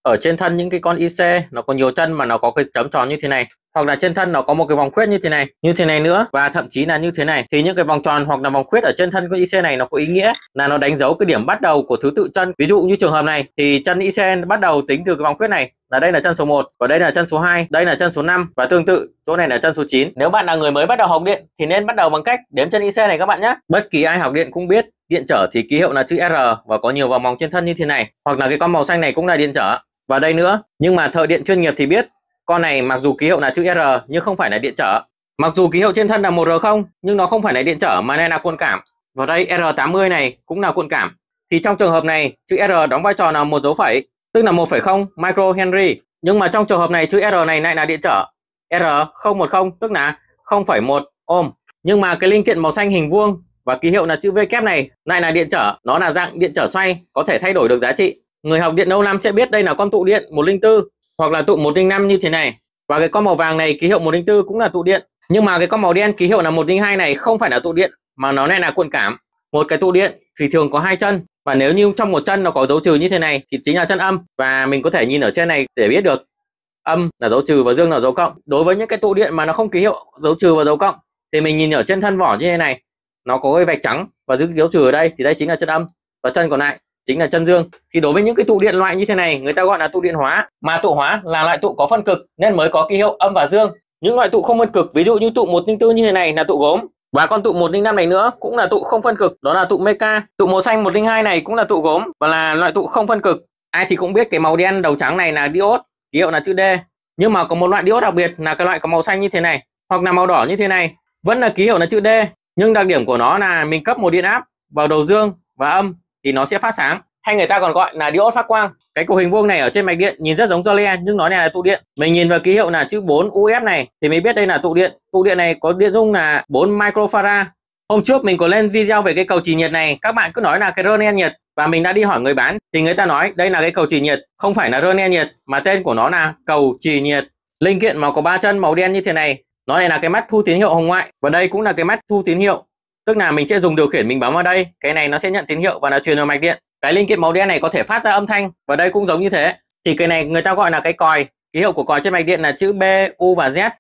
ở trên thân những cái con IC nó có nhiều chân mà nó có cái chấm tròn như thế này, hoặc là trên thân nó có một cái vòng khuyết như thế này nữa, và thậm chí là như thế này, thì những cái vòng tròn hoặc là vòng khuyết ở trên thân của IC này nó có ý nghĩa là nó đánh dấu cái điểm bắt đầu của thứ tự chân. Ví dụ như trường hợp này thì chân IC bắt đầu tính từ cái vòng khuyết này, là đây là chân số 1 và đây là chân số 2, đây là chân số 5 và tương tự chỗ này là chân số 9. Nếu bạn là người mới bắt đầu học điện thì nên bắt đầu bằng cách đếm chân IC này các bạn nhé. Bất kỳ ai học điện cũng biết điện trở thì ký hiệu là chữ R và có nhiều vòng mòng trên thân như thế này, hoặc là cái con màu xanh này cũng là điện trở và đây nữa. Nhưng mà thợ điện chuyên nghiệp thì biết con này mặc dù ký hiệu là chữ R nhưng không phải là điện trở. Mặc dù ký hiệu trên thân là 1R0 nhưng nó không phải là điện trở mà này là cuộn cảm. Và đây R80 này cũng là cuộn cảm. Thì trong trường hợp này chữ R đóng vai trò là một dấu phẩy, tức là 1,0 microhenry. Nhưng mà trong trường hợp này chữ R này lại là điện trở R010, tức là 0,1 ohm. Nhưng mà cái linh kiện màu xanh hình vuông và ký hiệu là chữ V kép này lại là điện trở, nó là dạng điện trở xoay, có thể thay đổi được giá trị. Người học điện lâu năm sẽ biết đây là con tụ điện 104 hoặc là tụ 105 như thế này. Và cái con màu vàng này ký hiệu 104 cũng là tụ điện. Nhưng mà cái con màu đen ký hiệu là 102 này không phải là tụ điện mà nó này là cuộn cảm. Một cái tụ điện thì thường có hai chân, và nếu như trong một chân nó có dấu trừ như thế này thì chính là chân âm, và mình có thể nhìn ở trên này để biết được âm là dấu trừ và dương là dấu cộng. Đối với những cái tụ điện mà nó không ký hiệu dấu trừ và dấu cộng thì mình nhìn ở trên thân vỏ như thế này, nó có cái vạch trắng và giữ dấu trừ ở đây thì đây chính là chân âm và chân còn lại chính là chân dương. Thì đối với những cái tụ điện loại như thế này người ta gọi là tụ điện hóa, mà tụ hóa là loại tụ có phân cực nên mới có ký hiệu âm và dương. Những loại tụ không phân cực ví dụ như tụ 104 như thế này là tụ gốm, và con tụ 105 này nữa cũng là tụ không phân cực, đó là tụ meca. Tụ màu xanh 102 này cũng là tụ gốm và là loại tụ không phân cực. Ai thì cũng biết cái màu đen đầu trắng này là diode, ký hiệu là chữ D. Nhưng mà có một loại diode đặc biệt là cái loại có màu xanh như thế này hoặc là màu đỏ như thế này, vẫn là ký hiệu là chữ D, nhưng đặc điểm của nó là mình cấp một điện áp vào đầu dương và âm thì nó sẽ phát sáng, hay người ta còn gọi là diode phát quang. Cái cục hình vuông này ở trên mạch điện nhìn rất giống Joule nhưng nó này là tụ điện. Mình nhìn vào ký hiệu là chữ 4 UF này thì mình biết đây là tụ điện. Tụ điện này có điện dung là 4 microfarad. Hôm trước mình có lên video về cái cầu trì nhiệt này, các bạn cứ nói là cái rơ nhiệt, và mình đã đi hỏi người bán thì người ta nói đây là cái cầu trì nhiệt, không phải là rơ nhiệt mà tên của nó là cầu trì nhiệt. Linh kiện mà có 3 chân màu đen như thế này, nó này là cái mắt thu tín hiệu hồng ngoại, và đây cũng là cái mắt thu tín hiệu, tức là mình sẽ dùng điều khiển mình bấm vào đây, cái này nó sẽ nhận tín hiệu và nó truyền vào mạch điện. Cái linh kiện màu đen này có thể phát ra âm thanh và đây cũng giống như thế. Thì cái này người ta gọi là cái còi, ký hiệu của còi trên mạch điện là chữ B, U và Z.